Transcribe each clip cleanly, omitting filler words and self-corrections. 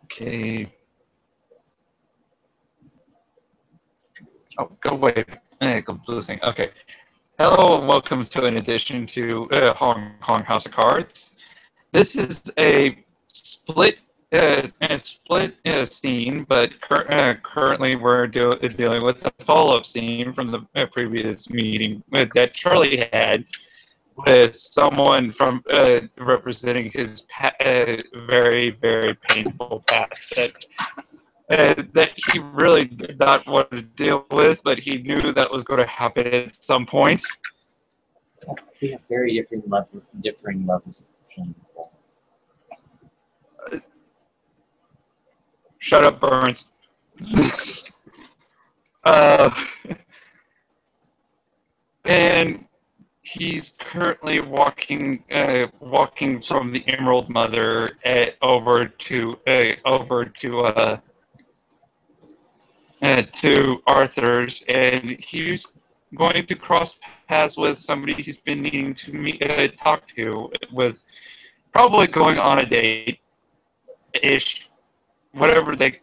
Okay. Oh, go away. Go losing. Okay. Hello and welcome to an edition to Hong Kong House of Cards. This is a split scene, but currently we're dealing with a follow-up scene from the previous meeting that Charlie had with someone from representing his very, very painful past that he really did not want to deal with, but he knew that was going to happen at some point. We have very differing levels of painful. Shut up, Burns. And he's currently walking from the Emerald Mother over to Arthur's, and he's going to cross paths with somebody he's been needing to talk to, with probably going on a date-ish, whatever they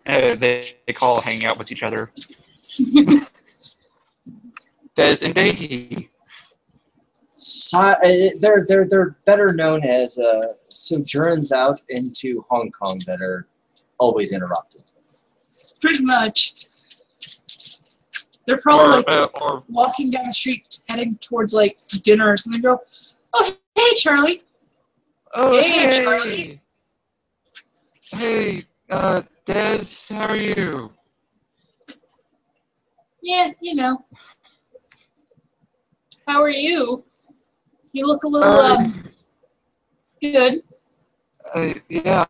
call hanging out with each other. Des and Dahi. They're better known as sojourns out into Hong Kong that are always interrupted. Pretty much. They're probably walking down the street heading towards like dinner or something. Go, oh hey Charlie. Oh hey Charlie. Hey, Des, how are you? Yeah, you know. How are you? You look a little good. Yeah,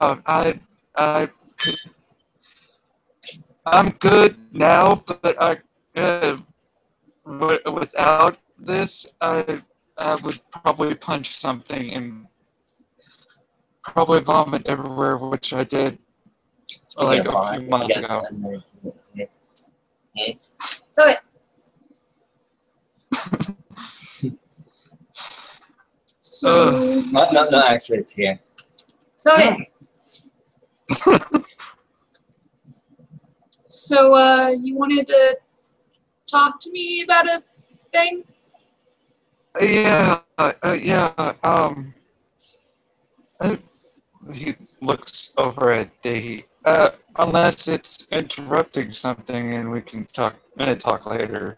I'm good now, but without this, I would probably punch something and probably vomit everywhere, which I did like a few months ago. So it. So No, actually, it's here. So it. So you wanted to talk to me about a thing? Yeah. He looks over at Dahi. Unless it's interrupting something, and we can talk later.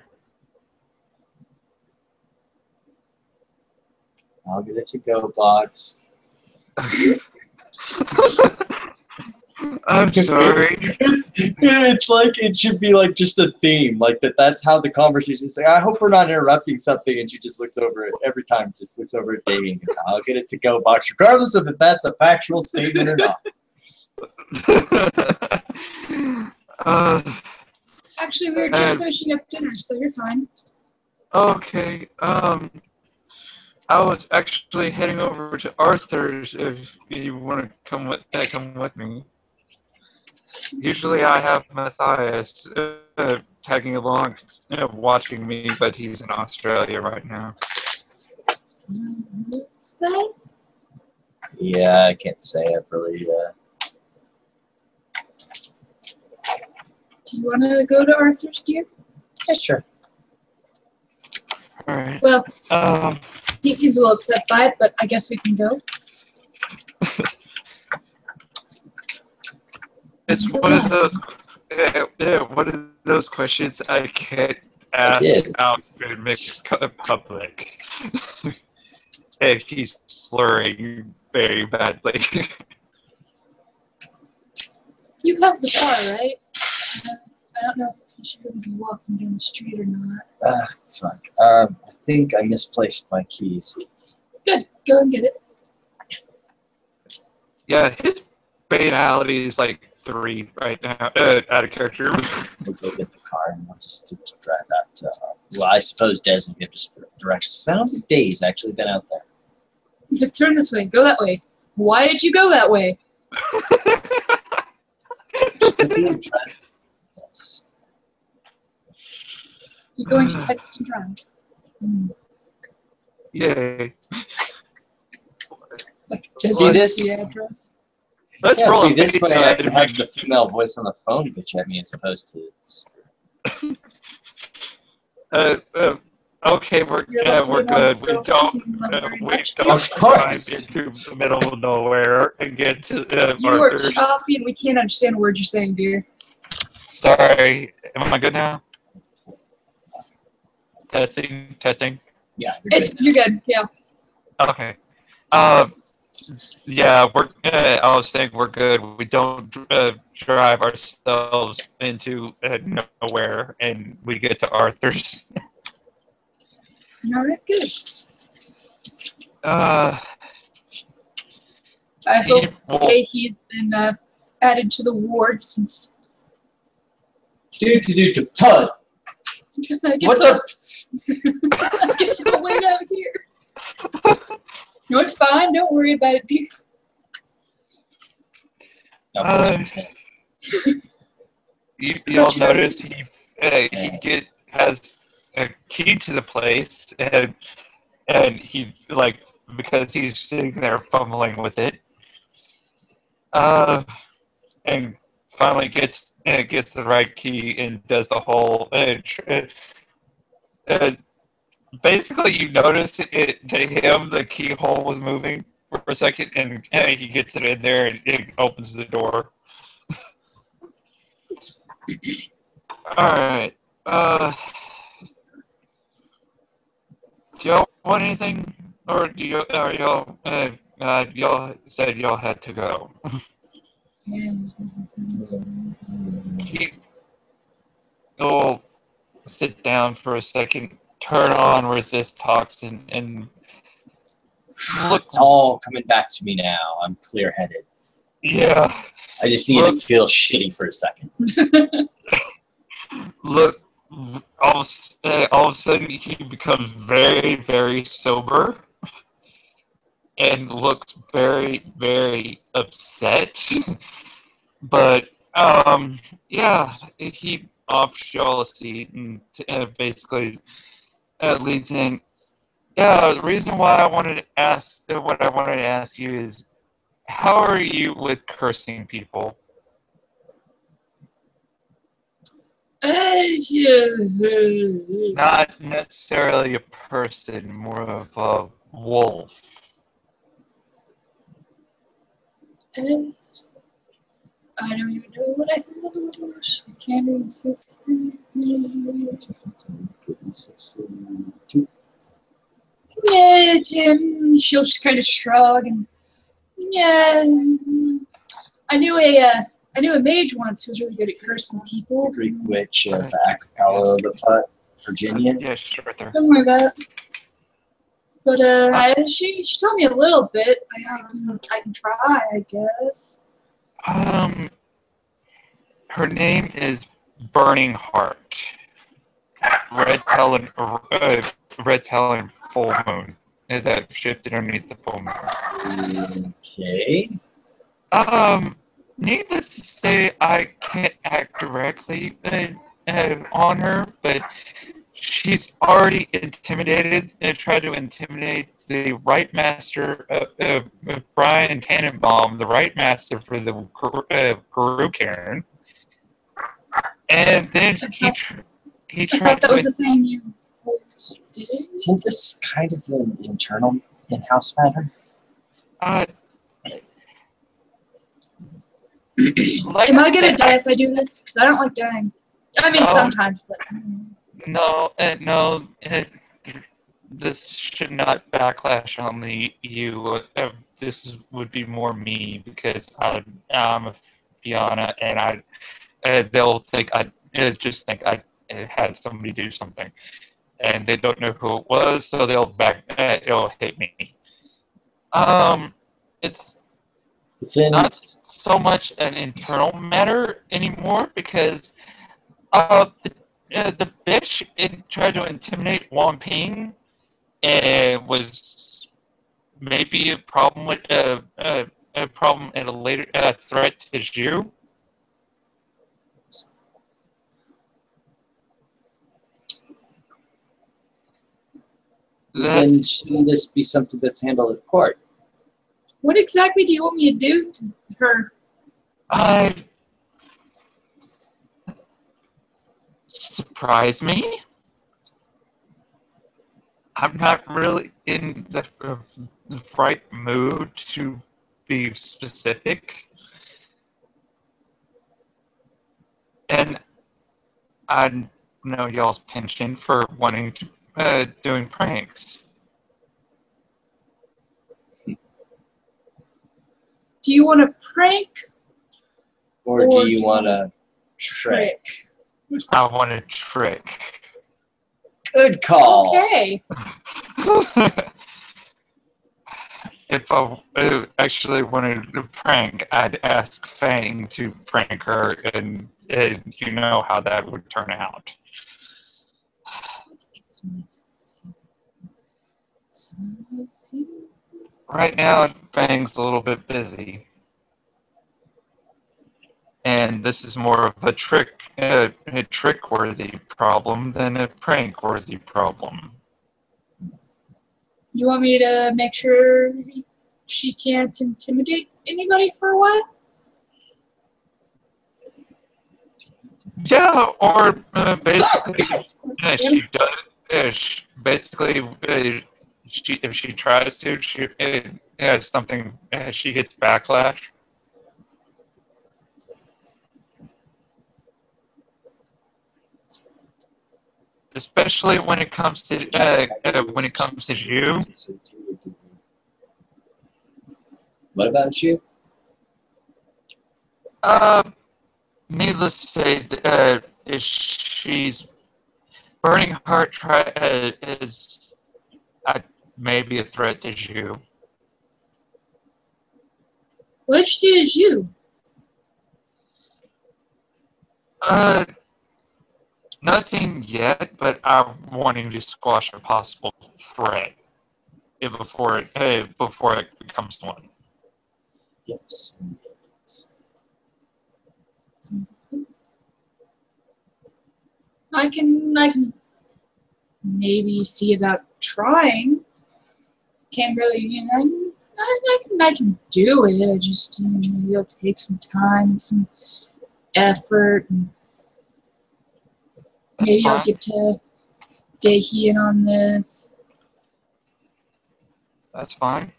I'll give it to go box. I'm sorry. It's like it should be like just a theme, like that's how the conversation is. Like, I hope we're not interrupting something, and she just looks over it every time. Just looks over at Davey and goes, "I'll get it to go box," regardless of if that's a factual statement or not. Actually, we were just finishing up dinner, so you're fine. Okay. I was actually heading over to Arthur's if you want to come with me. Usually I have Matthias tagging along, watching me, but he's in Australia right now. What's that? Yeah, I can't say I've really. Do you want to go to Arthur's, dear? Yeah, sure. All right. Well, he seems a little upset by it, but I guess we can go. It's one of those questions I can't ask out in mixed public. And he's slurring very badly. You have the car, right? I don't know if you should really be walking down the street or not. It's fine. I think I misplaced my keys. Good. Go and get it. Yeah, his banality is like 3 right now, out of character. We'll go get the car and we'll just drive out to, well, I suppose Des will give us directions. I don't think Dave's actually been out there. Turn this way. Go that way. Why did you go that way? Just put the address. Yes. You're going to text and drive. Yay. Like, See this? The address? Let's Yeah, roll see, a this way I can have make- the female voice on the phone bitch at me as opposed to... Okay, we're good. We don't Of drive course. into the middle of nowhere and get to You are Arthur's. choppy and we can't understand a word you're saying, dear. Sorry, am I good now? Testing. Yeah, you're good now. You're good, yeah. Okay. Yeah, I was saying we're good. We don't drive ourselves into nowhere, and we get to Arthur's. Alright, good. Uh, I hope well, he's been added to the ward since. Tut. I guess What the? I guess I'll wait out here. No, it's fine. Don't worry about it, dear. You'll notice he has a key to the place, and he because he's sitting there fumbling with it, and finally gets the right key and does the whole. Basically, you notice it to him the keyhole was moving for a second, and he gets it in there and it opens the door. All right. Do y'all want anything, or do you? Are y'all? Y'all said y'all had to go. You'll sit down for a second, turn on resist toxin, and look. It's all coming back to me now. I'm clear-headed. Yeah. I just need to feel shitty for a second. Look, all of a sudden he becomes very, very sober and looks very, very upset. But yeah, he offers y'all a seat and basically leads in. Yeah, the reason why I wanted to ask what I wanted to ask you is, how are you with cursing people? Not necessarily a person, more of a wolf. I don't even know what I can't insist. Yeah, she'll just kind of shrug and yeah. I knew a mage once who was really good at cursing people. The Greek witch of Acapella of the Virginia. Yeah, sure. Don't worry about it. But she told me a little bit. I can try, I guess. Her name is Burning Heart. Red Talon Full Moon. That shifted underneath the full moon. Okay. Needless to say, I can't act directly on her, but she's already intimidated and tried to intimidate the Right Master, Brian Tannenbaum, the Right Master for the Guru Karen. And then he I tried thought that to. was the thing you did. Isn't this kind of an internal in-house matter? Am I gonna die if I do this? Because I don't like dying. I mean, sometimes, but. No, this should not backlash on you. This would be more me because I'm a Fiona, and they'll think I had somebody do something, and they don't know who it was, so it'll hate me. It's not so much an internal matter anymore because the bitch tried to intimidate Wang Ping and was maybe a problem with a problem at a later threat to Zhu. Then shouldn't this be something that's handled at court? What exactly do you want me to do to her? Surprise me? I'm not really in the right mood to be specific. And I know y'all's penchant for wanting to doing pranks. Do you want a prank Or do you want a trick? I want a trick. Good call. Okay. If I actually wanted to prank, I'd ask Fang to prank her, and you know how that would turn out. Right now, Fang's a little bit busy. And this is more of a trick-worthy problem than a prank-worthy problem. You want me to make sure she can't intimidate anybody for a while? Yeah, or basically, she does. Basically, if she tries to, she has something. She gets backlash. Especially when it comes to you. What about you? Needless to say, she's Burning Heart is maybe a threat to you. What did she do to you? Nothing yet, but I'm wanting to squash a possible threat before it becomes one. Yes. I can maybe see about trying. Can't really, I can do it. I just, maybe it'll take some time and some effort, and maybe I'll get to Dahi in on this. That's fine.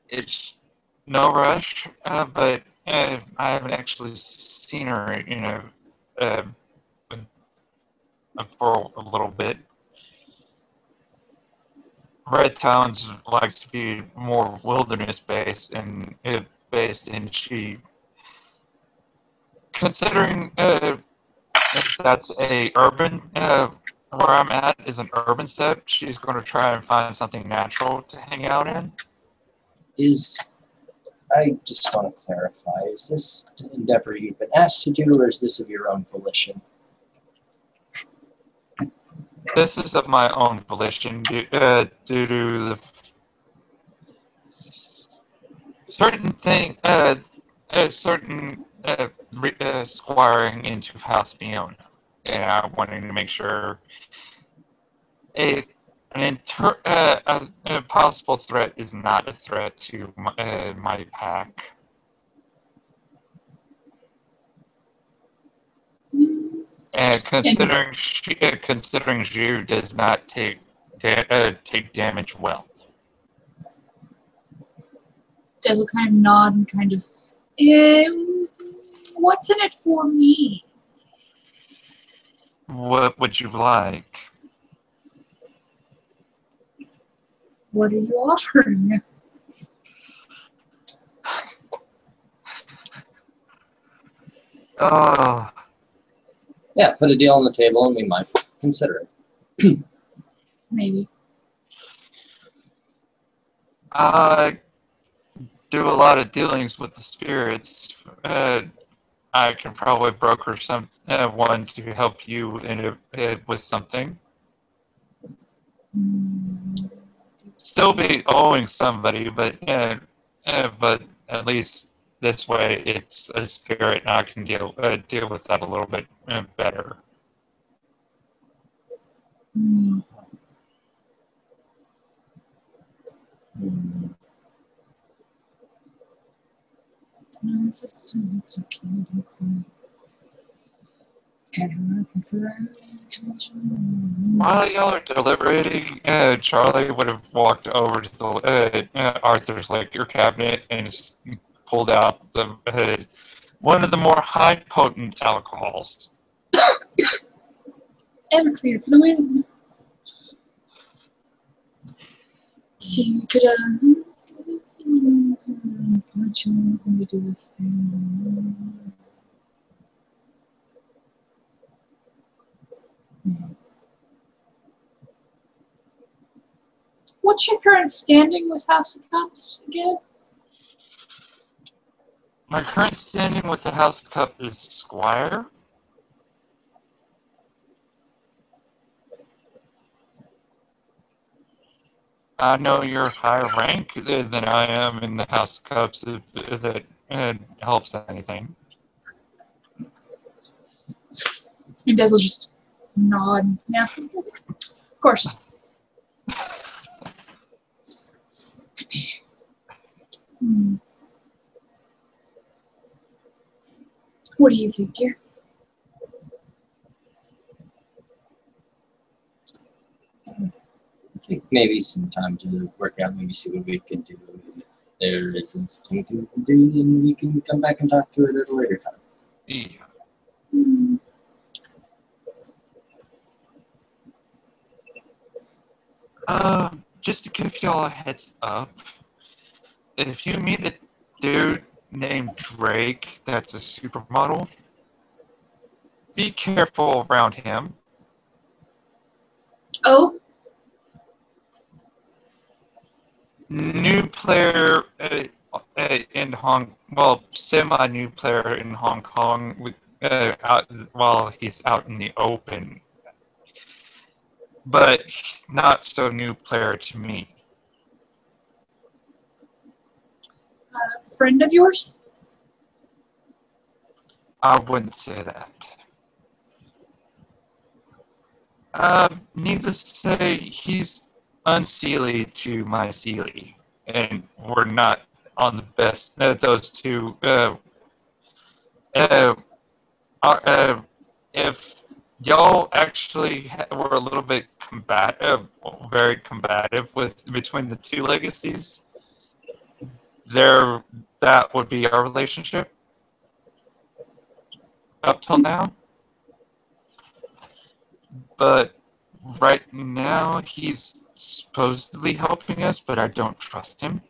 It's no rush, but I haven't actually seen her, uh, for a little bit. Red Towns like to be more wilderness based, and she, considering that's a urban where I'm at is an urban set, she's going to try and find something natural to hang out in. I just want to clarify, is this an endeavor you've been asked to do, or is this of your own volition? This is of my own volition due to the certain squiring into House Fiona, and I'm wanting to make sure a possible threat is not a threat to my pack. And considering Zhu does not take damage well. Dazzle kind of nod and kind of, what's in it for me? What would you like? What are you offering? Oh, Yeah, put a deal on the table and we might consider it. Maybe. I do a lot of dealings with the spirits. I can probably broker one to help you with something. Still be owing somebody, but at least this way it's a spirit, and I can deal with that a little bit better. No, it's okay. It's kind of nothing for that. While y'all are deliberating, Charlie would have walked over to the Arthur's liquor cabinet and pulled out the one of the more high potent alcohols. Everclear for the win. So you could do this thing. What's your current standing with House of Cups again? My current standing with the House Cup is Squire. I know you're higher rank than I am in the House Cups if that helps anything. And Des will just nod. Yeah, of course. What do you think, dear? I think maybe some time to work out, maybe see what we can do. If there isn't something we can do, then we can come back and talk to it at a later time. Yeah. Just to give y'all a heads up, if you meet a dude named Drake that's a supermodel, be careful around him. Oh? New player in semi-new player in Hong Kong while he's out in the open. But he's not so new player to me. Friend of yours? I wouldn't say that. Needless to say, he's unseelie to my sealy, and we're not on the best. Those two, if y'all actually were a little bit very combative between the two legacies, that would be our relationship up till now. But right now, he's supposedly helping us, but I don't trust him.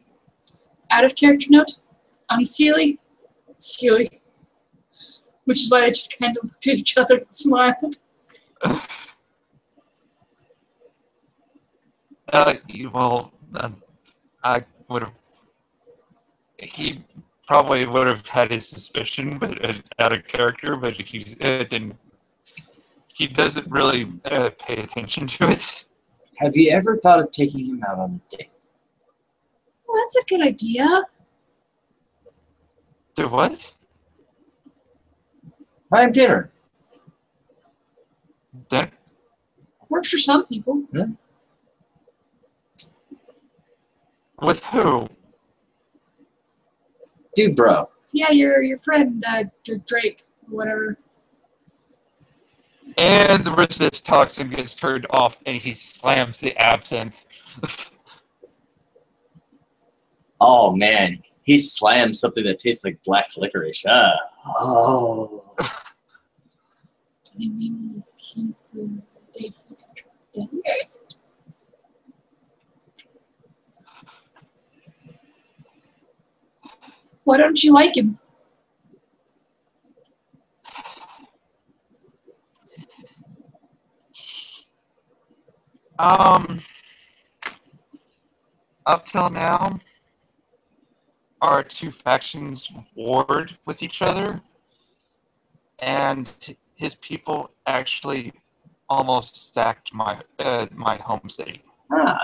Out of character note? Unseelie? Sealy. Which is why they just kind of looked at each other and smiled. I would have. He probably would have had his suspicion, but out of character. But he didn't. He doesn't really pay attention to it. Have you ever thought of taking him out on a date? Well, that's a good idea. Do what? I have dinner. Then Works for some people. Yeah. with who? Dude, bro. Yeah, your friend, Drake, whatever. And the resist toxin gets turned off, and he slams the absinthe. Oh, man. He slammed something that tastes like black licorice. Oh. And maybe he's the date Dennis. Why don't you like him? Up till now, our two factions warred with each other, and his people actually almost sacked my home city.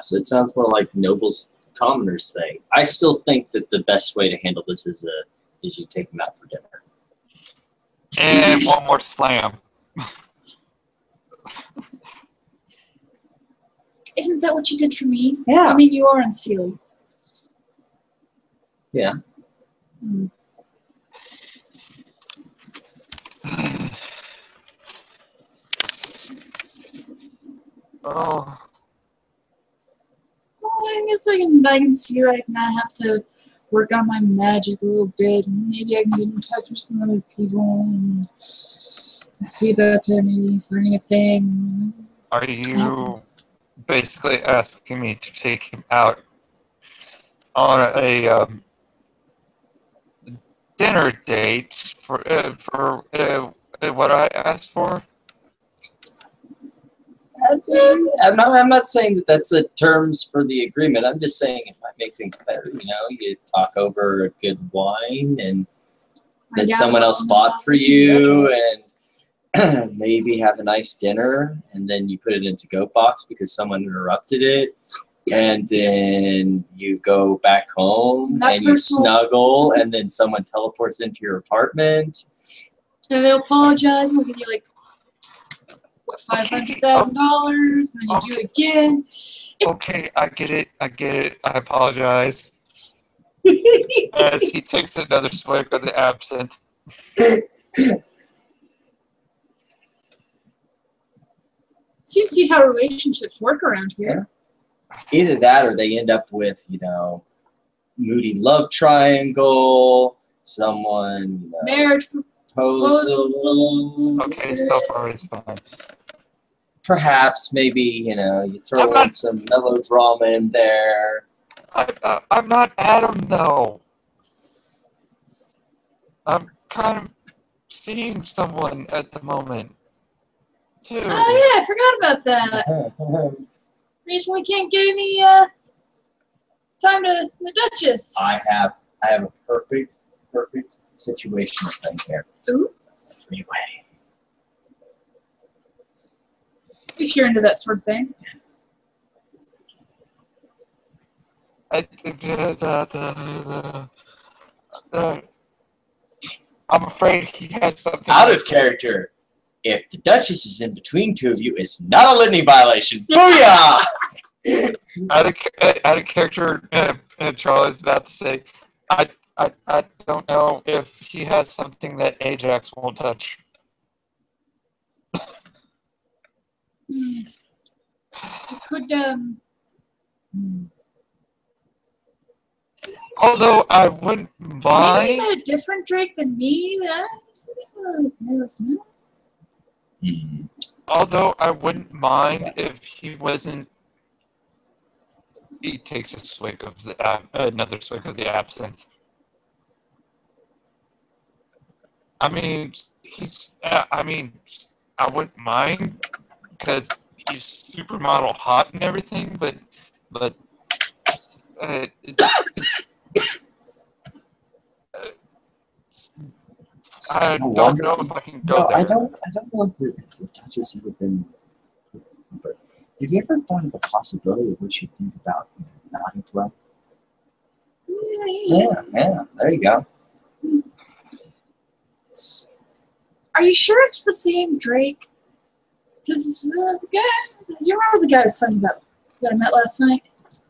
So it sounds more like nobles commoners thing. I still think that the best way to handle this is you take him out for dinner. And one more slam. Isn't that what you did for me? Yeah. I mean, you are unseelie. Yeah. Oh. Well, I guess I can see right now. I have to work on my magic a little bit. Maybe I can get in touch with some other people and see about maybe finding a thing. Are you basically asking me to take him out on a dinner date for what I asked for? I'm not saying that that's the terms for the agreement. I'm just saying it might make things better. You know, you talk over a good wine and that someone else bought for you, and maybe have a nice dinner, and then you put it into Goat Box because someone interrupted it, and then you go back home and you snuggle, and then someone teleports into your apartment. And they'll apologize and they'll give you like what, $500,000, and then you do it again. Okay, I get it. I apologize. As he takes another swig of the absinthe. Seems to see how relationships work around here. Either that, or they end up with, you know, moody love triangle, someone, you know, marriage proposal. Okay, so far it's fine. Perhaps, maybe, you know, you throw in some melodrama in there. I'm not Adam, though. I'm kind of seeing someone at the moment, too. Oh yeah, I forgot about that. Reason we can't get any time to the Duchess. I have a perfect situation thing here. Ooh. Three-way. If you're into that sort of thing. I'm afraid he has something. Out of character. If the Duchess is in between two of you, it's not a litany violation. Booyah! Out of character, Charlie's about to say, I don't know if he has something that Ajax won't touch. You could Although I wouldn't mind. maybe a different Drake than me. Although I wouldn't mind if he wasn't. He takes a swig of the another swig of the absinthe. I mean, I wouldn't mind because he's supermodel hot and everything, but I don't know if I can go there. I don't know if the Duchess has ever been. But have you ever thought of the possibility of what you think about nodding club? Yeah. There you go. Are you sure it's the same Drake? Because the guy, you remember the guy I was talking about that I met last night?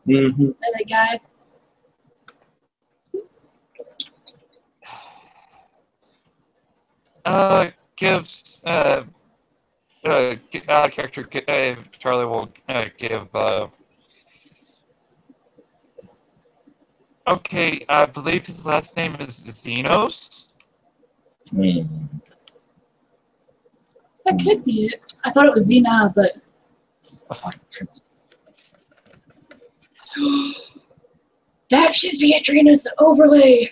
Mm-hmm. That guy. Gives out of character. Charlie will give. Okay, I believe his last name is Xenos. That could be it. I thought it was Xena, but. That should be Adrena's overlay.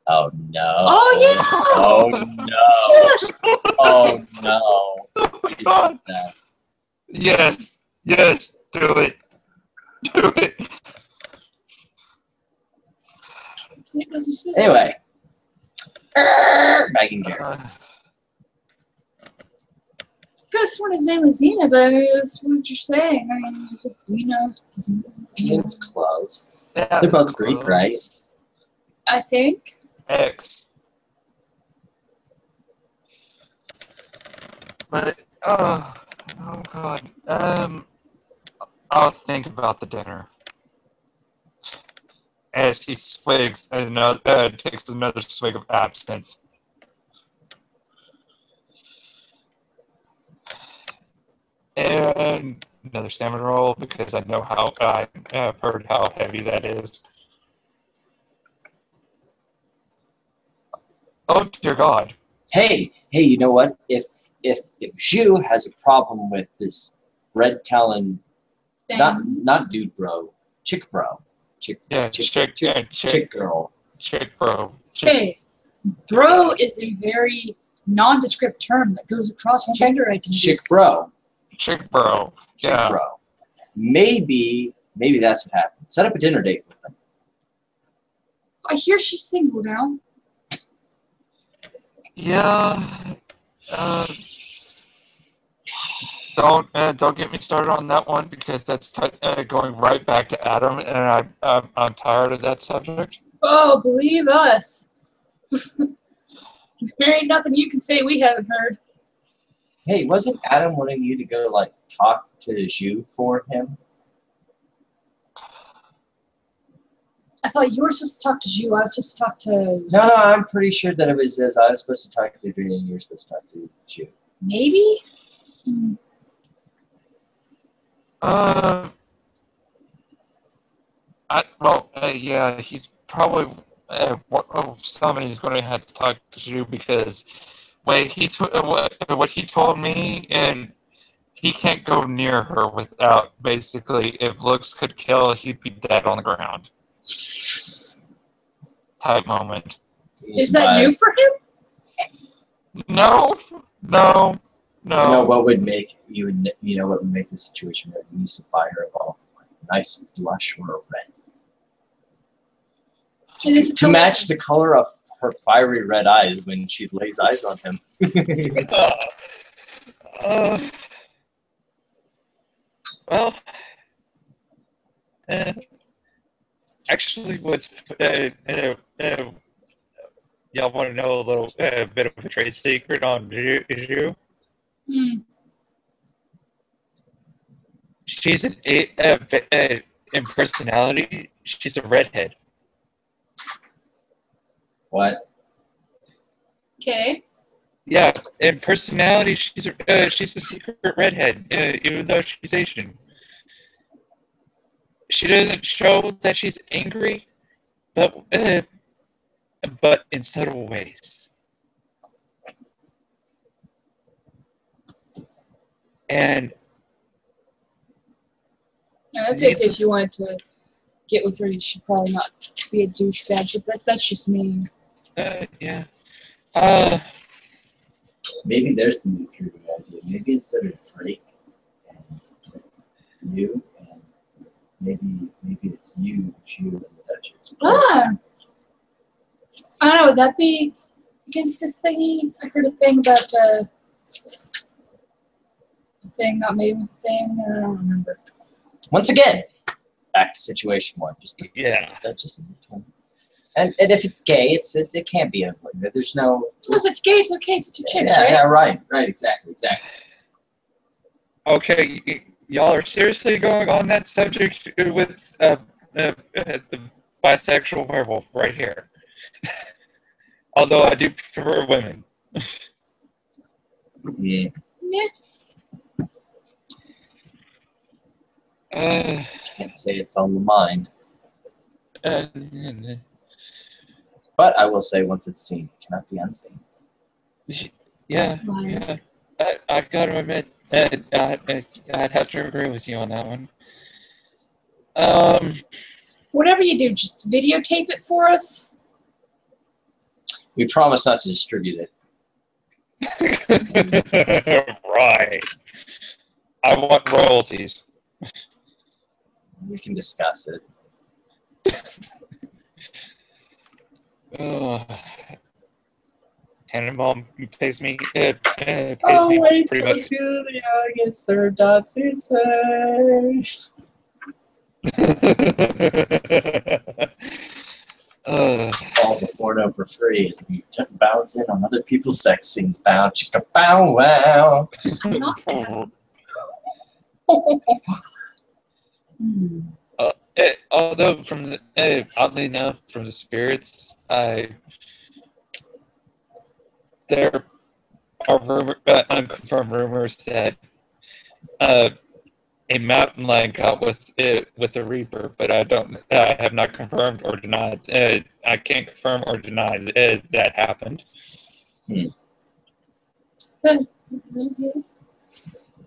Oh no. Oh yeah. Oh no. Yes. Oh no. Oh, God. Yes. Do it. Anyway. Megan Garrett. Could have sworn his name was Xena, but that's what you're saying. I mean, if it's Xena. It's close. Yeah, they're both Greek, right? I think. X. But oh God. I'll think about the dinner. As he swigs another, takes another swig of absinthe. And another salmon roll because I know how I've heard how heavy that is. Oh dear God! Hey, you know what? If Zhu has a problem with this red talon, not dude bro, chick bro, chick girl. Chick bro. Hey, bro is a very nondescript term that goes across gender identities. Chick bro. Chick bro. Chick Yeah. bro. Maybe that's what happened. Set up a dinner date with them. I hear she's single now. Yeah. Don't get me started on that one because that's going right back to Adam, and I'm tired of that subject. Oh, believe us. There ain't nothing you can say we haven't heard. Hey, wasn't Adam wanting you to go like talk to Zhu for him? I thought you were supposed to talk to Zhu. I was supposed to talk to... No, I'm pretty sure that it was as I was supposed to talk to Adrian and you were supposed to talk to Zhu. Maybe? Yeah, he's probably somebody's going to have to talk to you because what he told me, and he can't go near her without basically, if looks could kill, he'd be dead on the ground. Type moment. Is that new for him? No. You know what would make the situation that you used to buy her a ball, nice blush or a red. To match the color of her fiery red eyes when she lays eyes on him. Well, actually, what's y'all want to know a little bit of a trade secret on Zhu? She's in personality, she's a redhead. What? Okay. Yeah, in personality, she's a secret redhead, even though she's Asian. She doesn't show that she's angry, but in subtle ways. And I was gonna say if you wanted to get with her, you should probably not be a douchebag, but that's just me. Yeah. Maybe there's some new through the idea. Maybe instead of Drake and you, and maybe it's you, and the Duchess. I don't know, would that be against this thingy? I heard a thing about a thing not mating with a thing. I don't remember. Once again, back to situation one. And if it's gay, it can't be ugly. There's no. Well, if it's gay, it's okay. It's two chicks, right? Yeah, right, exactly. Okay, y'all are seriously going on that subject with the bisexual werewolf right here. Although I do prefer women. Yeah. Can't say it's on the mind. But I will say, once it's seen, it cannot be unseen. Yeah. I gotta admit that I'd have to agree with you on that one. Whatever you do, just videotape it for us. We promise not to distribute it. Right. I want royalties. We can discuss it. Tannenbaum pays me. Pays Oh, wait, pretty much. Julia gets their dots inside. All the porno for free is me just bouncing on other people's sex scenes. Bow chicka bow wow. Although from the oddly enough, from the spirits, there are unconfirmed rumors that a mountain lion got with the Reaper, but I have not confirmed or denied. I can't confirm or deny that happened.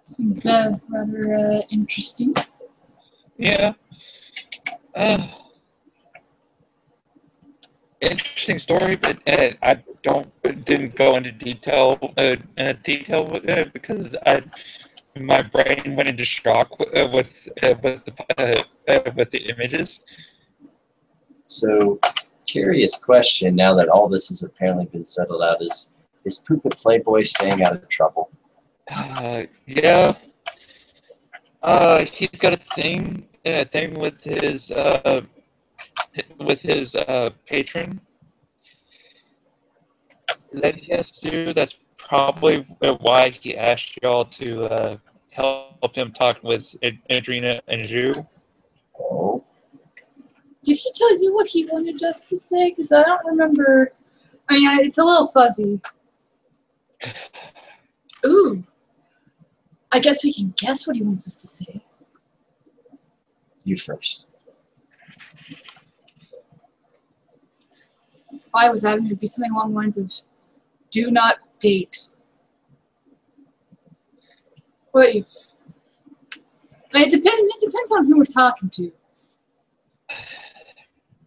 Seems rather interesting. Yeah. Interesting story, but I didn't go into detail because my brain went into shock with the images. So, curious question now that all this has apparently been settled out is Puka Playboy staying out of trouble? Yeah. He's got a thing with his patron that he has to do. That's probably why he asked y'all to help him talk with Adrena and Zhu. Oh. Did he tell you what he wanted us to say? Because I don't remember. I mean, it's a little fuzzy. Ooh. I guess we can guess what he wants us to say. You first. If I was Adam, it would be something along the lines of, do not date. Wait. It depends on who we're talking to.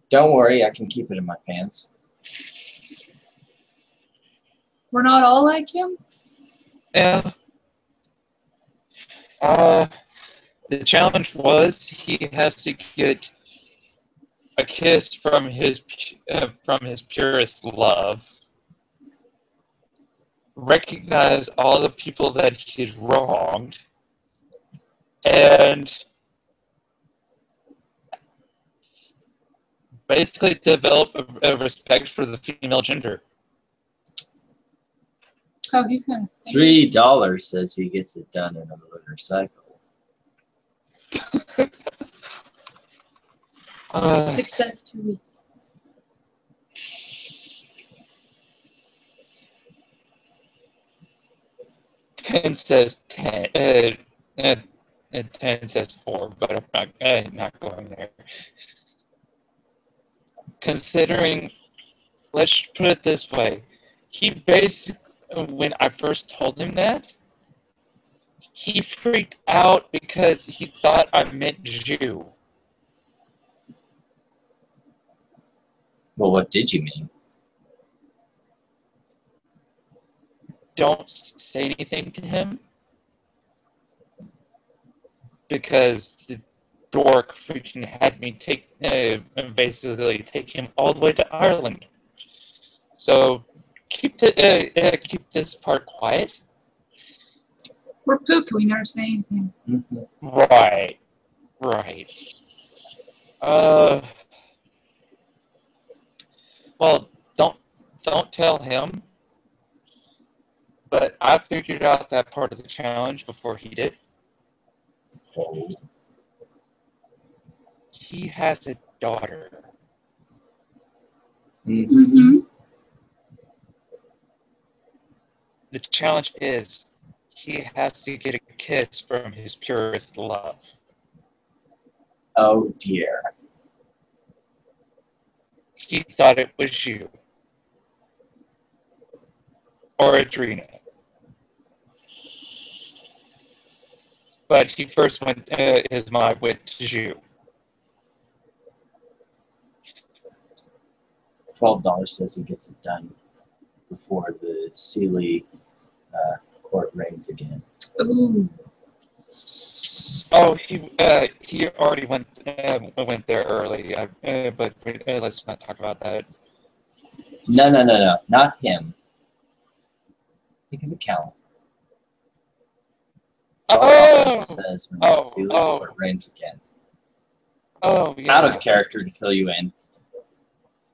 Don't worry, I can keep it in my pants. We're not all like him? Yeah. The challenge was he has to get a kiss from his purest love, recognize all the people that he's wronged, and basically develop a respect for the female gender. Oh, he's gonna. $3 says he gets it done in a lunar cycle. 6 says 2 weeks. Ten says 10. 10 says 4, but I'm not going there. Considering, let's put it this way, he basically, when I first told him that, he freaked out because he thought I meant Jew. Well, what did you mean? Don't say anything to him because the dork freaking had me basically take him all the way to Ireland. So keep this part quiet. We're Puka, we never say anything. Right. Well, don't tell him. But I figured out that part of the challenge before he did. Oh. He has a daughter. Mm-hmm. The challenge is he has to get a kiss from his purest love. Oh dear. He thought it was you. Or Adrena. But he first went, his mind went to you. $12 says he gets it done before the Sealy court reigns again. Ooh. Oh, he already went there early. But let's not talk about that. No, not him. Think of a calendar. Oh! Says when the Sealy court reigns again. Oh, yeah. Out of character to fill you in.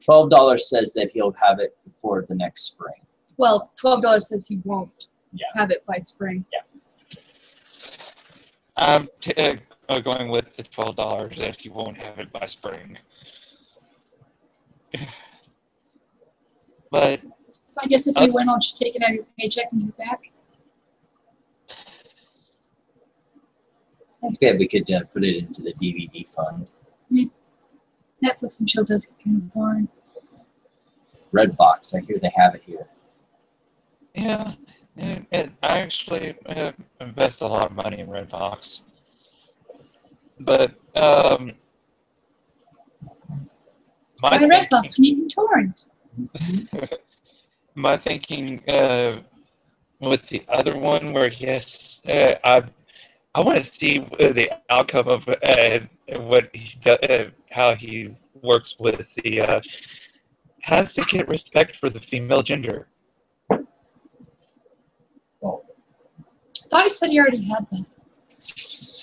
$12 says that he'll have it before the next spring. Well, $12 says he won't have it by spring. Yeah. I'm going with the $12 that he won't have it by spring. But so I guess if you win, I'll just take it out of your paycheck and give it back. Yeah, we could put it into the DVD fund. Netflix and chill does get kind of boring. Redbox, I hear they have it here. Yeah, and I actually invest a lot of money in Redbox. But my Buy Redbox when you can torrent. my thinking with the other one, where yes, I want to see the outcome of what he does, how he works with the how to get respect for the female gender. Well, I thought he said he already had that.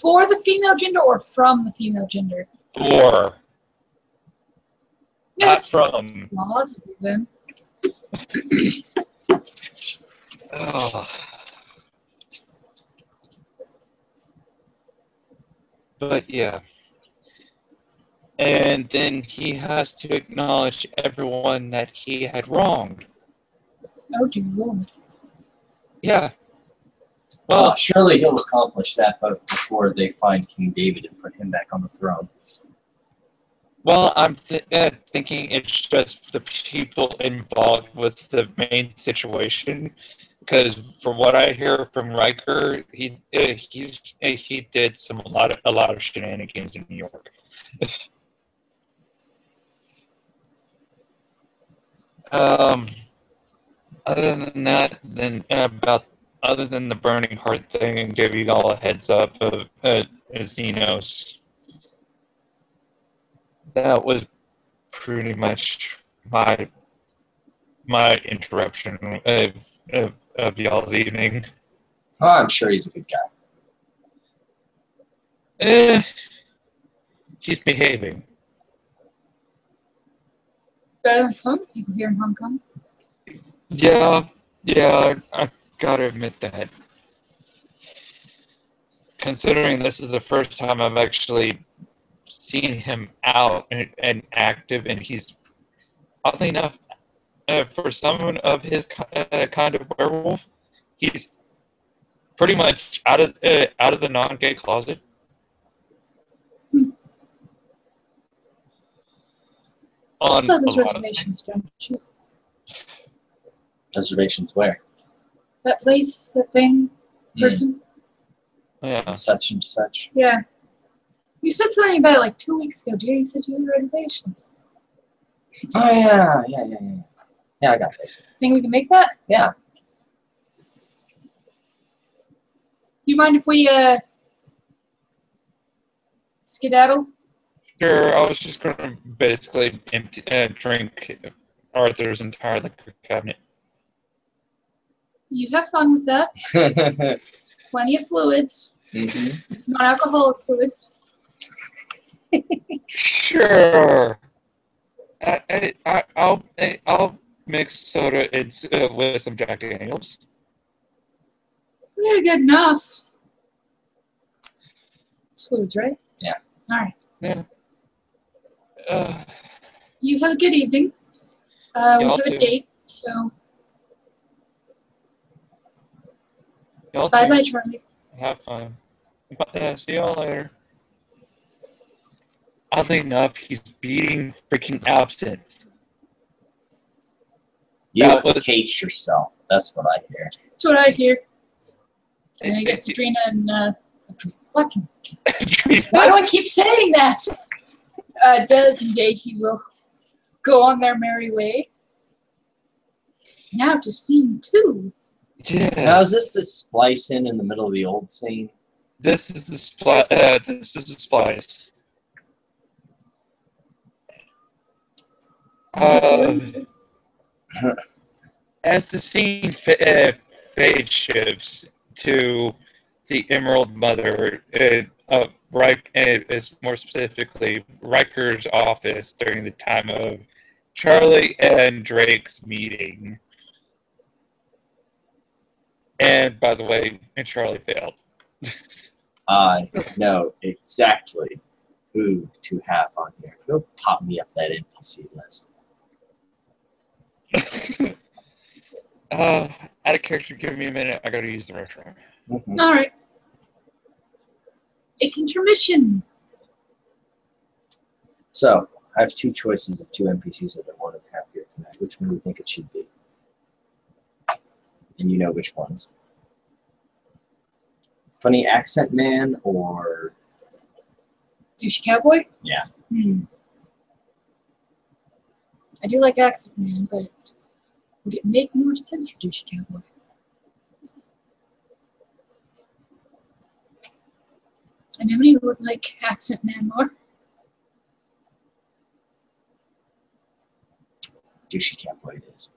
For the female gender or from the female gender? Or Yeah, not that's from. plausible then. Oh. But yeah. And then he has to acknowledge everyone that he had wronged. Oh dear Lord. Yeah. Well, surely he'll accomplish that, but before they find King David and put him back on the throne. well, I'm thinking it's just the people involved with the main situation. Because from what I hear from Riker, he did a lot of shenanigans in New York. um, other than that, other than the burning heart thing and giving all a heads up of Xenos, that was pretty much my interruption of y'all's evening. Oh, I'm sure he's a good guy. He's behaving. Better than some people here in Hong Kong. Yeah, I gotta admit that. Considering this is the first time I've actually seen him out and active, and he's, oddly enough, for someone of his kind of werewolf, he's pretty much out of the non-gay closet. You saw those a lot of reservations, don't you? Reservations where? That place, that thing, person. Yeah. Such and such. Yeah. You said something about it like 2 weeks ago. You said you had reservations. Oh, yeah. Yeah, I got this. Think we can make that? Yeah. You mind if we skedaddle? Sure, I was just going to basically drink Arthur's entire liquor cabinet. You have fun with that. Plenty of fluids. Mm-hmm. Non-alcoholic fluids. Sure. I'll mix soda with some Jack Daniels. Yeah, good enough. It's fluids, right? Yeah. All right. Yeah. You have a good evening. We Y'all have a too. date, so Y'all bye-bye, too. Charlie. Have fun. See y'all later. Oddly enough, he's beating freaking absinthe. You hate yourself. That's what I hear. That's what I hear. And I guess Adrena and why do I keep saying that? Des and Yankee will go on their merry way. Now to scene 2. Yeah. Now, is this the splice in the middle of the old scene? This is the splice. This is the splice. As the scene fade shifts to the Emerald Mother, is more specifically Riker's office during the time of Charlie and Drake's meeting. And by the way, Charlie failed. I know exactly who to have on here. Go pop me up that NPC list. Out of character, give me a minute. I gotta use the restroom. Mm-hmm. All right. It's intermission. So, I have two choices of two NPCs that I want to have here tonight. Which one do you think it should be? And you know which ones. Funny accent man or... Douche cowboy? Yeah. I do like accent man, but would it make more sense for douche cowboy? Anemone would like accent man more. Douchey cowboy it is.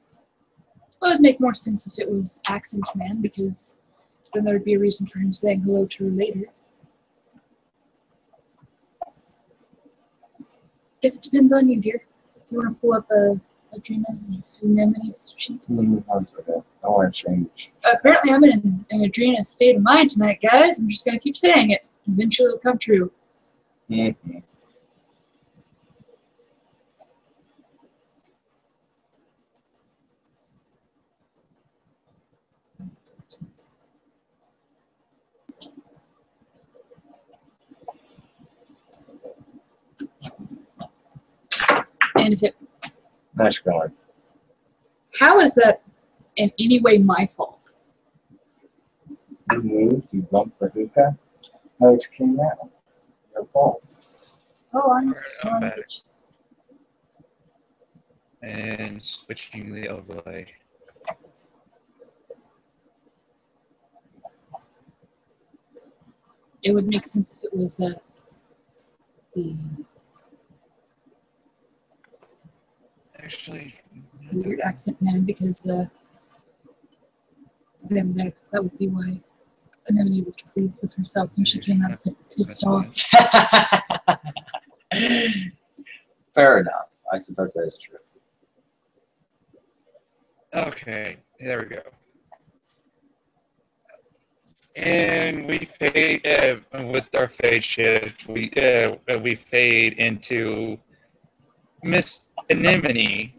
Well, it'd make more sense if it was accent man, because then there would be a reason for him saying hello to her later. Guess it depends on you, dear. Do you want to pull up a Anemone's sheet? I want to change. Apparently I'm in an Adrena state of mind tonight, guys. I'm just going to keep saying it. Eventually it'll come true. Mm-hmm. And if it... Nice going. How is that in any way my fault? You moved, you bumped the hookah. How it came out? Your fault. Oh, I'm sorry. And switching the overlay. It would make sense if it was the Actually, weird accent man, because then that would be why Anemone looked pleased with herself when she came out so pissed off. Fair enough. I suppose that is true. okay, there we go. And we fade with our fade shift. We fade into Miss Anemone.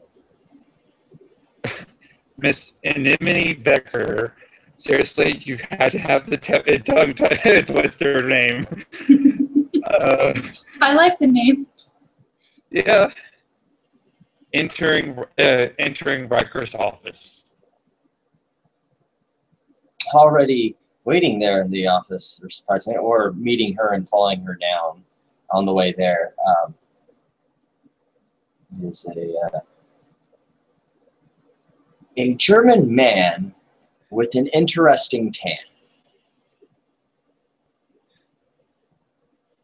Miss Anemone Becker. Seriously, you had to have the tongue twister name. I like the name. Yeah. Entering Riker's office. Already waiting there in the office, or surprisingly, or meeting her and following her down on the way there, is a German man with an interesting tan.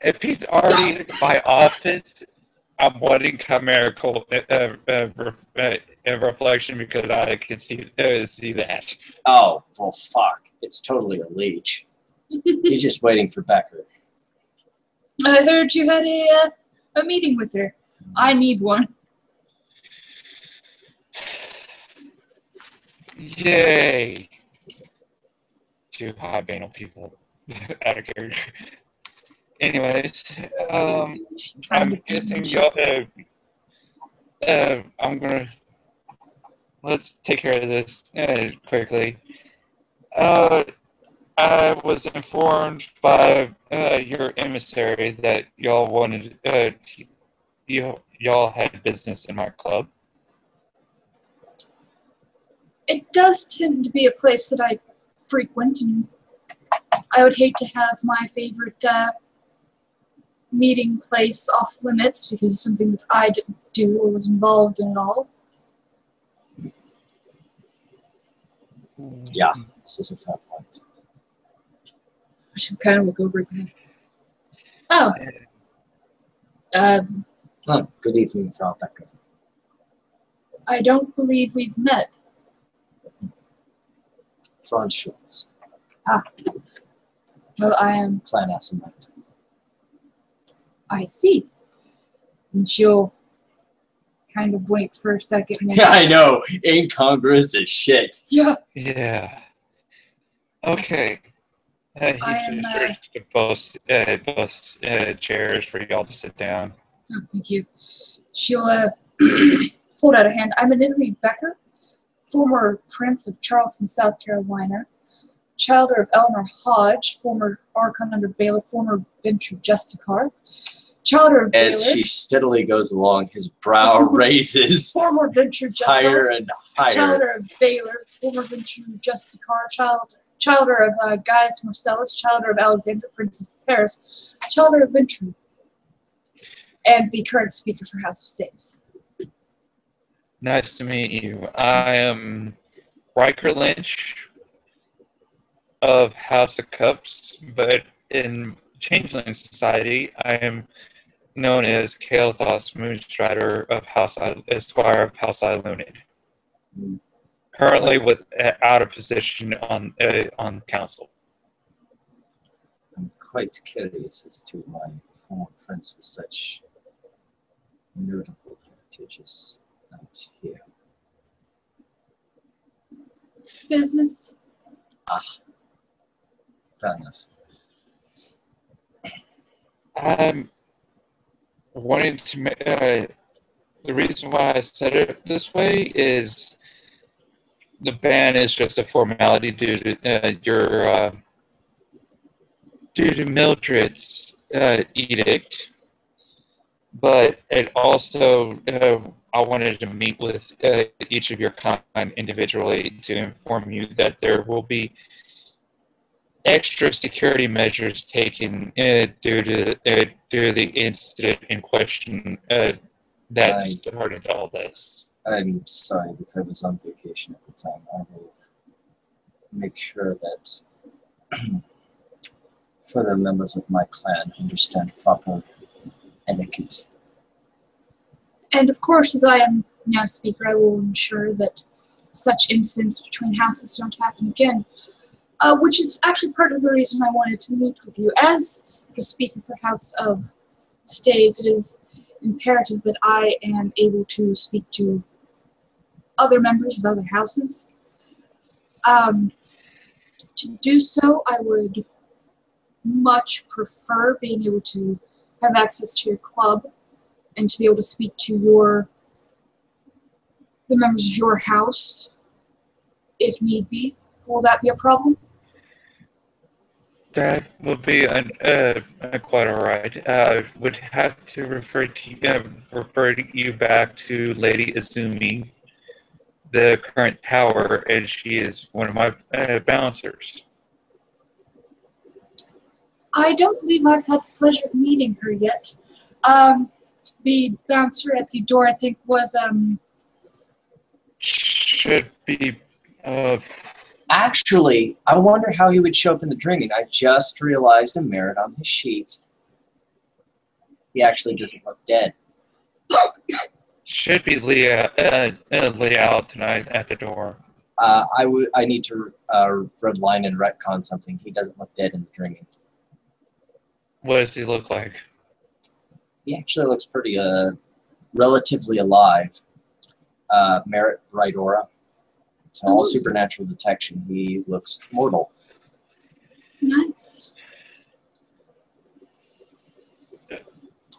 If he's already in my office, I'm wanting chimerical reflection because I can see that. Oh, well, fuck. It's totally a leech. He's just waiting for Becker. I heard you had a meeting with her. I need one. Yay! Two high banal people out of character. Anyways, I'm guessing y'all. I'm gonna let's take care of this quickly. I was informed by your emissary that y'all wanted y'all had business in my club. It does tend to be a place that I frequent, and I would hate to have my favorite meeting place off limits because it's something that I didn't do or was involved in at all. Yeah, this is a fair point. I should kind of look over at that. Oh. Oh, good evening, Frau Becker. I don't believe we've met. Franz Schultz. Ah. Well, I am... Plan Ascendant. I see. And she'll kind of blink for a second. Yeah, I know. Incongruous as shit. Yeah. Yeah. Okay. I am, both chairs for y'all to sit down. Oh, thank you. She'll hold out a hand. I'm Anemone Becker, former Prince of Charleston, South Carolina. Childer of Eleanor Hodge, former Archon under Baylor, former Venture Justicar. Childer of As Baylor, she steadily goes along, his brow raises former Venture Justicar. higher and higher. Childer of Baylor, former Venture Justicar. Childer of Gaius Marcellus, Childer of Alexander, Prince of Paris, Childer of Venture, and the current Speaker for House of Staves. Nice to meet you. I am Riker Lynch of House of Cups, but in Changeling Society, I am known as Kael'thas Moonstrider of Esquire of House Illumined. Currently out of position on council. I'm quite curious as to why former prince with such notable heritage is not here. Business. Fair enough. I'm wanting to. The reason why I said it this way is the ban is just a formality due to due to Mildred's edict, but it also I wanted to meet with each of your kind individually to inform you that there will be extra security measures taken due to the incident in question that started all this. I'm sorry that I was on vacation at the time. I will make sure that further members of my clan understand proper etiquette. And of course, as I am now Speaker, I will ensure that such incidents between houses don't happen again. Which is actually part of the reason I wanted to meet with you. As the Speaker for House of Stays, it is imperative that I am able to speak to other members of other houses. To do so, I would much prefer being able to have access to your club and to be able to speak to the members of your house, if need be. Will that be a problem? That would be quite all right. I would have to refer you back to Lady Izumi, the current power, and she is one of my bouncers. I don't believe I've had the pleasure of meeting her yet. The bouncer at the door, I think, was should be. Actually, I wonder how he would show up in the drinking. I just realized a merit on his sheet. He actually doesn't look dead. Should be Leah tonight at the door. I need to red line and retcon something. He doesn't look dead in the drinking. What does he look like? He actually looks pretty relatively alive. Merit, bright aura. To all supernatural detection, he looks mortal. nice.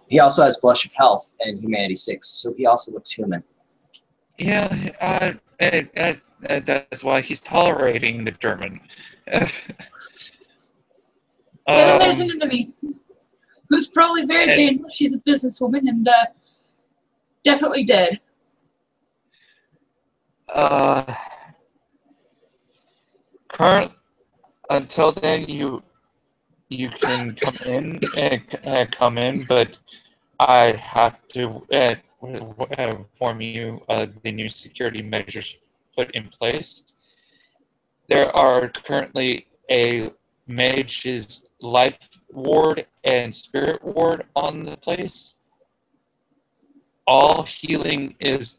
He also has Blush of Health and Humanity 6, so he also looks human. Yeah, that's why he's tolerating the German. And then there's an enemy who's probably very painful. She's a businesswoman and definitely dead. Until then, you can come in, but I have to inform you the new security measures put in place. There are currently a mage's life ward and spirit ward on the place. All healing is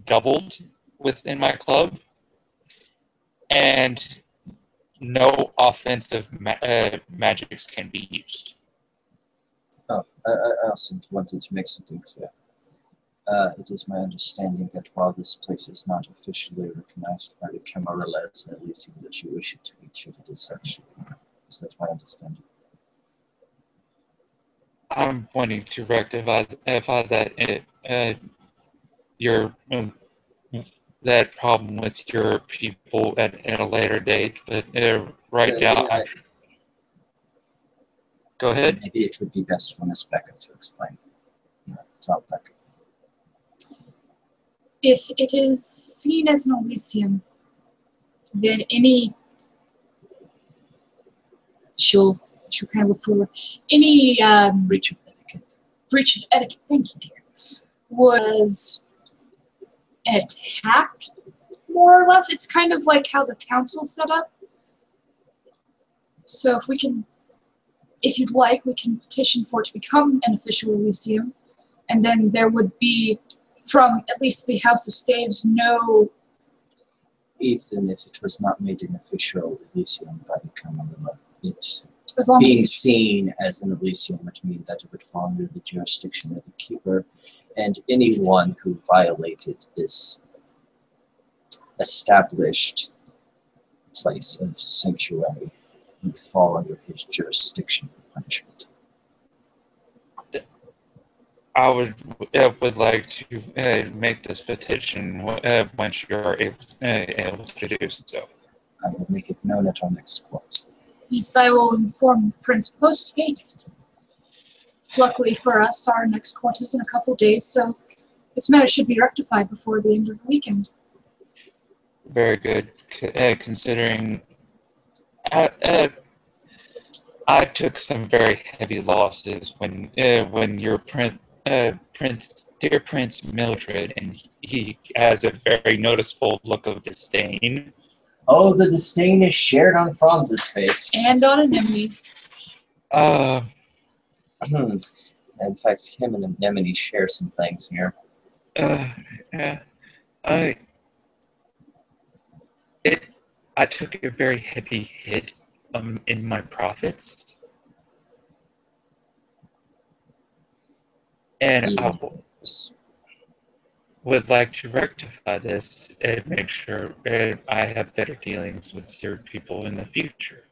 doubled within my club, and no offensive magics can be used. Oh, I also wanted to make something clear. It is my understanding that while this place is not officially recognized by the Camarilla, at least that you wish it to be treated as such. Is that my understanding? I'm wanting to rectify that your that problem with your people at a later date, but right now, go ahead. Maybe it would be best for Miss Becker to explain. Tell Becker. If it is seen as an Elysium, then she'll kind of look forward. Any Breach of etiquette. breach of etiquette, thank you, dear, was an attack, more or less. It's kind of like how the council's set up. So if you'd like, we can petition for it to become an official Elysium, and then there would be, from at least the House of Staves, no... Even if it was not made an official Elysium by the Commonwealth, As long being as seen as an Elysium would mean that it would fall under the jurisdiction of the Keeper, and anyone who violated this established place of sanctuary would fall under his jurisdiction for punishment. I would like to make this petition once you're able to do so. I will make it known at our next court. yes, I will inform the Prince post-haste. Luckily for us, our next court is in a couple days, so this matter should be rectified before the end of the weekend. Very good, considering I took some very heavy losses when your dear Prince Mildred, and he has a very noticeable look of disdain. Oh, the disdain is shared on Franz's face. And on anemones. In fact, him and Anemone share some things here. Yeah, I took a very heavy hit in my profits, and I would like to rectify this and make sure I have better dealings with your people in the future.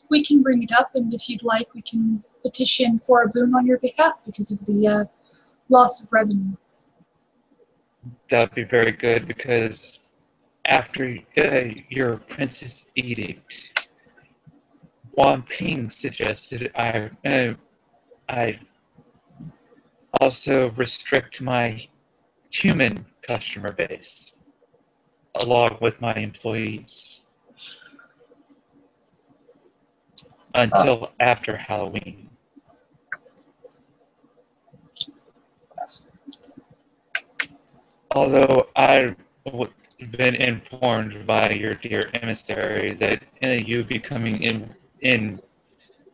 We can bring it up, and if you'd like, we can petition for a boon on your behalf because of the loss of revenue. That would be very good, because after your prince's edict, Wang Ping suggested I also restrict my human customer base along with my employees until after Halloween. Although I've been informed by your dear emissary that you be coming in,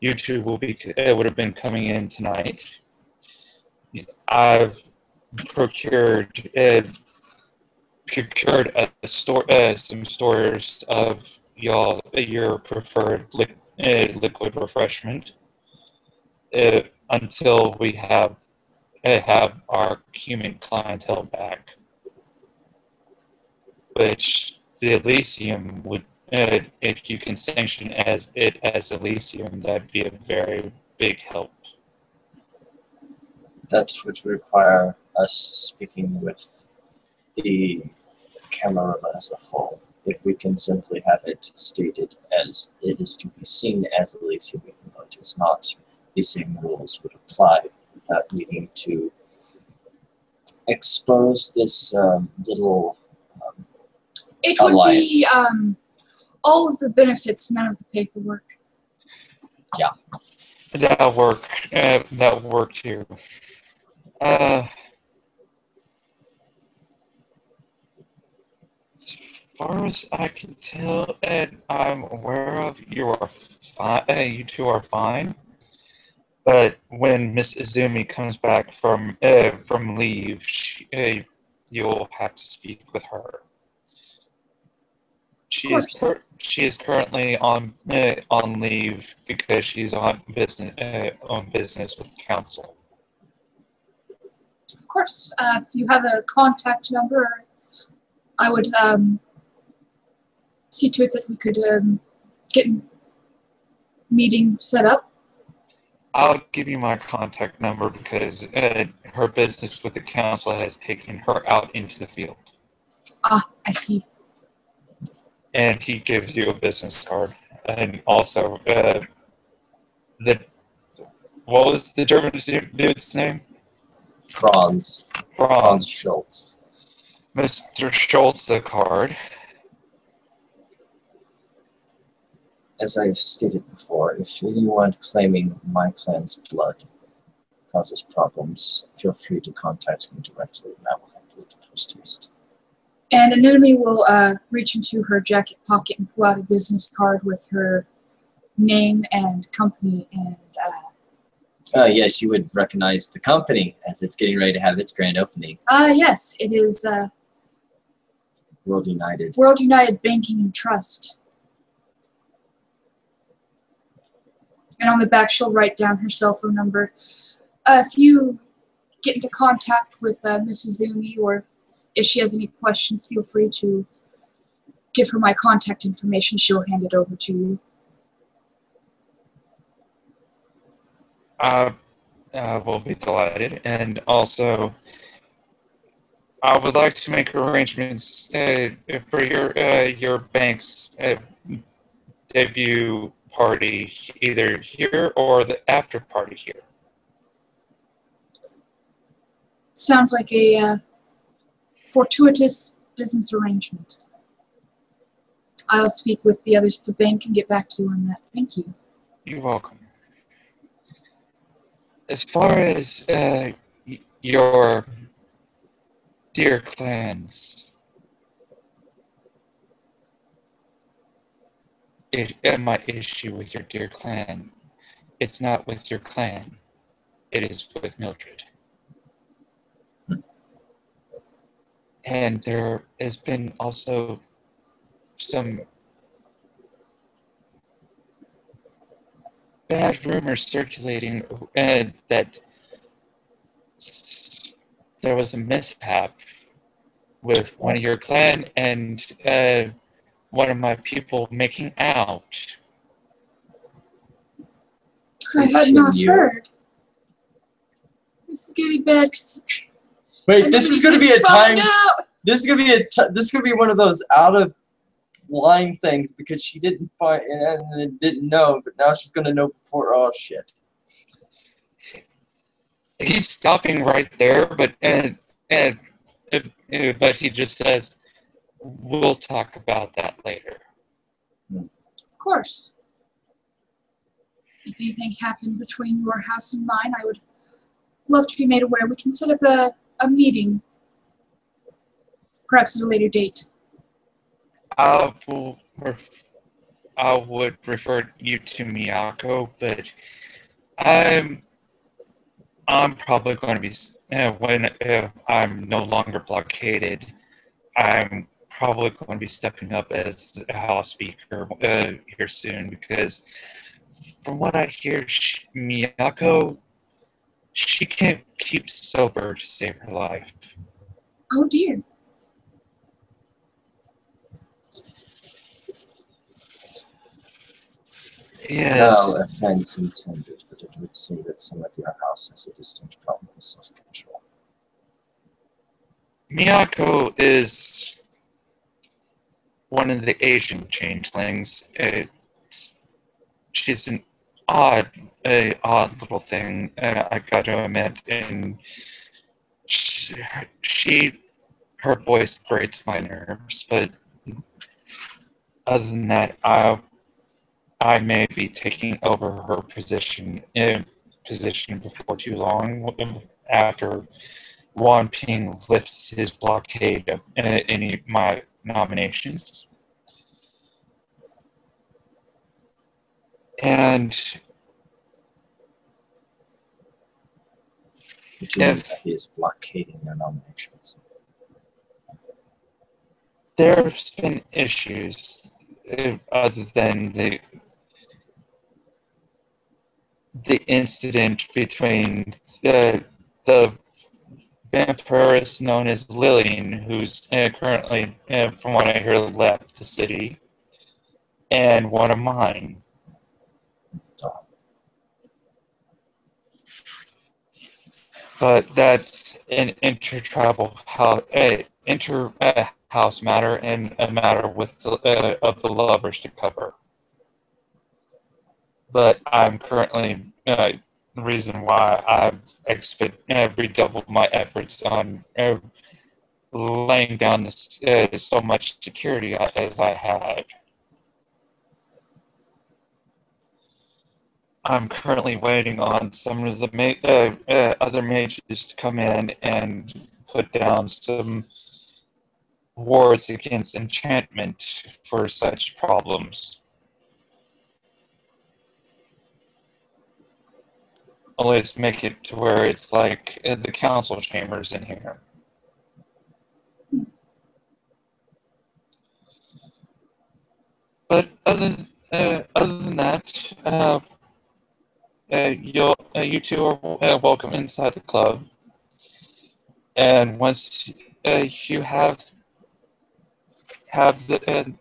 you two would have been coming in tonight. I've procured some stores of your preferred liquid refreshment until we have our human clientele back, which the Elysium would, if you can sanction as Elysium, that'd be a very big help. That would require us speaking with the Camarilla as a whole. If we can simply have it stated as it is to be seen as Elysium, even though it is not, the same rules would apply without needing to expose this little It would alliance. be all of the benefits, none of the paperwork. Yeah. That'll work. That'll work too. As far as I can tell, and I'm aware of, you two are fine. But when Miss Izumi comes back from leave, you'll have to speak with her. She is currently on leave because she's on business with the council. Of course, if you have a contact number, I would see to it that we could get a meeting set up. I'll give you my contact number because her business with the council has taken her out into the field. Ah, I see. And he gives you a business card. And also, what was the German dude's name? Franz Franz. Schultz. Mr. Schultz, the card. As I've stated before, if anyone claiming my clan's blood causes problems, feel free to contact me directly and I will handle it post-haste. And an enemy will reach into her jacket pocket and pull out a business card with her name and company and... Yes, you would recognize the company as it's getting ready to have its grand opening. Yes, it is World United. World United Banking and Trust. And on the back, she'll write down her cell phone number. If you get into contact with Mrs. Zumi, or if she has any questions, feel free to give her my contact information. She'll hand it over to you. I will be delighted. And also, I would like to make arrangements for your bank's debut party, either here or the after party here. Sounds like a fortuitous business arrangement. I'll speak with the others at the bank and get back to you on that. Thank you. You're welcome. As far as your dear clans, my issue with your dear clan, it's not with your clan, it is with Mildred. And there has been also some bad rumors circulating that there was a mishap with one of your clan and one of my people making out. I had not heard. This is getting bad. Wait, this is going to be a times. This is going to be this is going to be one of those out of line things because she didn't find and didn't know, but now she's going to know before. Oh shit! He's stopping right there, but he just says, "We'll talk about that later." Of course. If anything happened between your house and mine, I would love to be made aware. We can set up a meeting, perhaps at a later date. I would refer you to Miyako, but I'm probably going to be when I'm no longer blockaded. I'm probably going to be stepping up as a house speaker here soon because, from what I hear, Miyako, she can't keep sober to save her life. Oh dear. Yes. No offense intended, but it would seem that some of your house has a distinct problem with self-control. Miyako is one of the Asian changelings. She's an odd little thing, I got to admit, and her voice grates my nerves, but other than that, I may be taking over her position before too long after Juan Ping lifts his blockade of any of my nominations. And If he is blockading their nominations. There's been issues other than the incident between the vampirist known as Lillian, who's currently, from what I hear, left the city, and one of mine. but that's an inter-house matter and a matter with of the lovers to cover. But I'm currently the reason why I've redoubled my efforts on laying down this, so much security as I had. I'm currently waiting on some of the other mages to come in and put down some wards against enchantment for such problems. Let's make it to where it's like the council chambers in here. But other than that, you two are welcome inside the club. And once you have the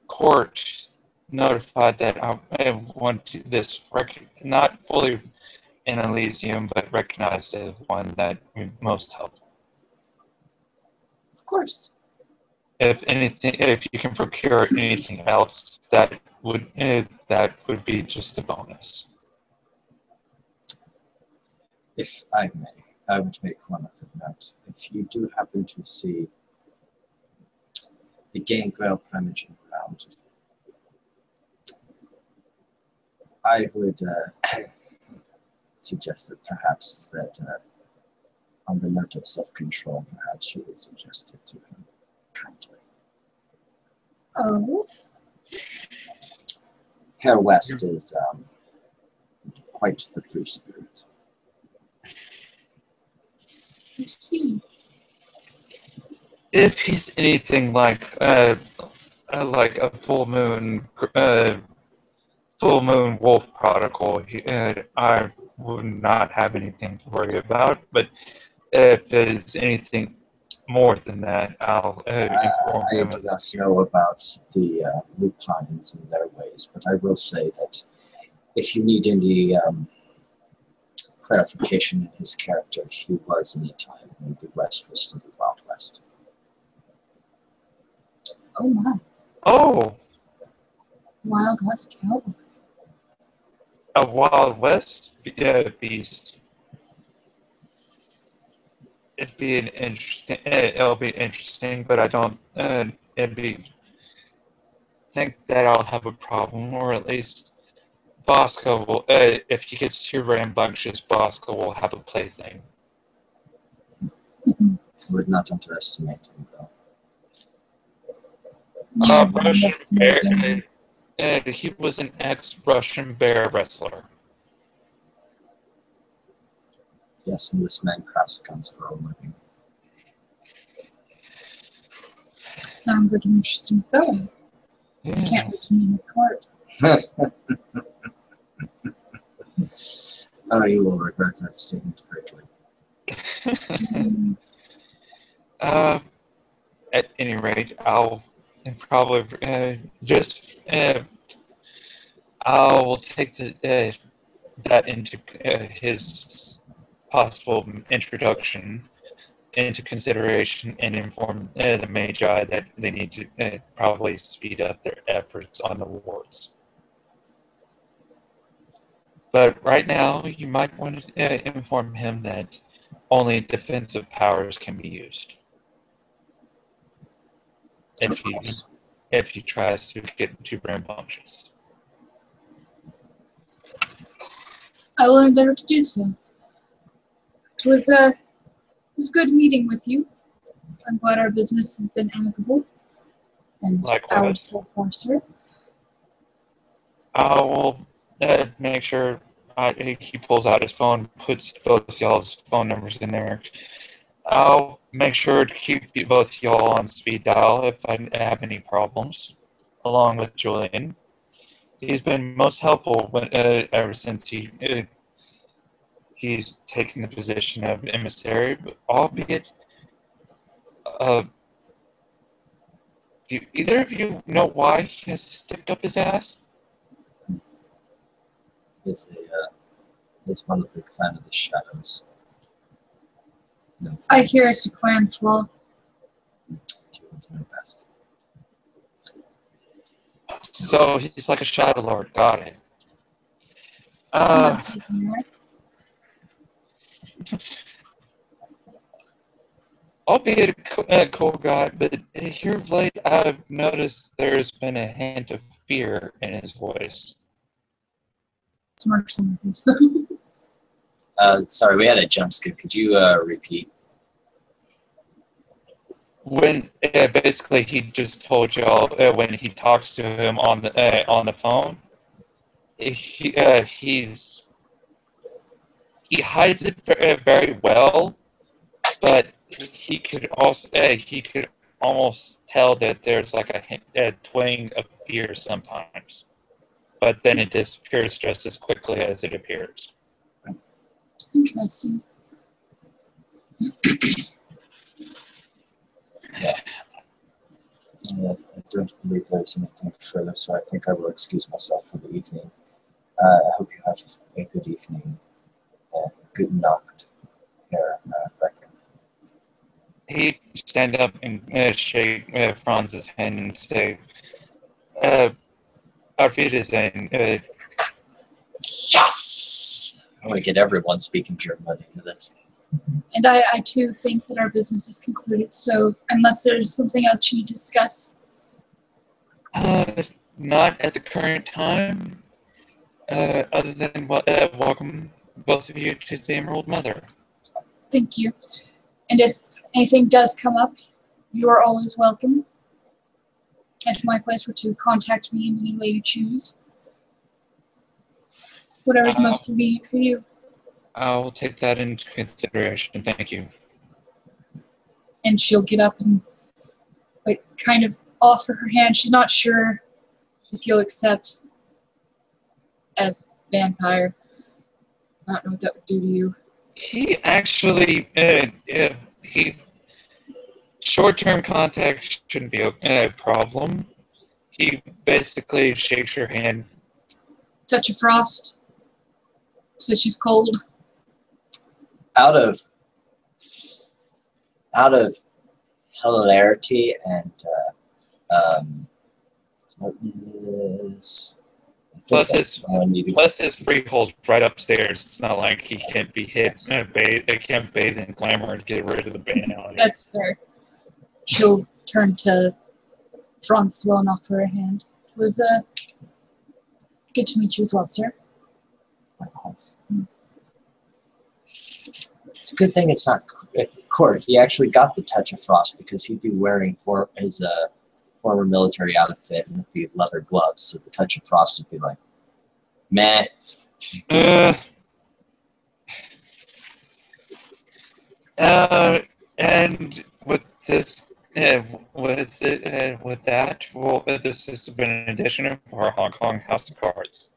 court notified that I want this not fully in Elysium, but recognized as one that we most help. Of course. If anything, if you can procure anything else, that would be just a bonus. If I may, I would make one other note. If you do happen to see the Gangrel Primogen around, I would suggest that perhaps on the note of self-control, perhaps you would suggest it to him kindly. Oh. Herr West is quite the free spirit. I see. If he's anything like a full moon wolf prodigal, I would not have anything to worry about. But if there's anything more than that, I'll inform I him. do not know about the lupines and their ways, but I will say that if you need any clarification in his character, he was in a time when the West was still the Wild West. Oh my. Oh, Wild West cowboy. a Wild West beast. It'd be an interesting. It'll be interesting, but I don't. Think that I'll have a problem, or at least Bosco will. If he gets too rambunctious, Bosco will have a plaything. I would not underestimate him, though. Yeah, Russian bear. He was an ex-Russian bear wrestler. Yes, and this man crafts guns for a living. sounds like an interesting fellow. Yeah. Can't wait to meet him at court. Oh, you will regret that statement greatly. At any rate, I'll probably I'll take that into his possible introduction into consideration and inform the Magi that they need to probably speed up their efforts on the wards. But right now, you might want to inform him that only defensive powers can be used. If he tries to get too rambunctious. I will endeavor to do so. It was good meeting with you. I'm glad our business has been amicable. And Likewise. ours so far, sir. I will make sure he pulls out his phone, puts both y'all's phone numbers in there. I'll make sure to keep both y'all on speed dial if I have any problems, along with Julian. He's been most helpful ever since he's taken the position of emissary, but albeit, do either of you know why he has sticked up his ass? It's It's one of the clan of the shadows. No I hear offense. it's a clan flaw. You will do your best. So he's like a Shadow Lord. Got it. I'm not taking that. Albeit a cool guy, but here of late I've noticed there's been a hint of fear in his voice. It's more some of these. Sorry, we had a jump skip. Could you repeat? When basically he just told y'all when he talks to him on the phone, he hides it very well, but he could almost tell that there's like a twang of fear sometimes, but then it disappears just as quickly as it appears. Interesting. Yeah. I don't believe there's anything further, so I think I will excuse myself for the evening. I hope you have a good evening. Good Nacht, Herr Riker. He stand up and shake Franz's hand and say, "Auf Wiedersehen." Yes! I'm going to get everyone speaking German into this. And I too think that our business is concluded, so unless there's something else you discuss. Not at the current time. Other than welcome both of you to the Emerald Mother. Thank you. And if anything does come up, you are always welcome at my place or to contact me in any way you choose. Whatever is most convenient for you. I'll take that into consideration. Thank you. And she'll get up and like kind of offer her hand. She's not sure if you'll accept as vampire. I don't know what that would do to you. He actually, short-term contact shouldn't be a problem. He basically shakes your hand. Touch of frost. So she's cold. Out of hilarity and Plus his freehold's right upstairs. It's not like he can't be hit. They can't bathe in glamour to get rid of the banality. That's fair. She'll turn to Francois and offer a hand. It was good to meet you as well, sir. It's a good thing it's not Court. He actually got the touch of frost because he'd be wearing for his former military outfit and the leather gloves, so the touch of frost would be like, meh. And with this, with that, well, this has been an edition of our Hong Kong House of Cards.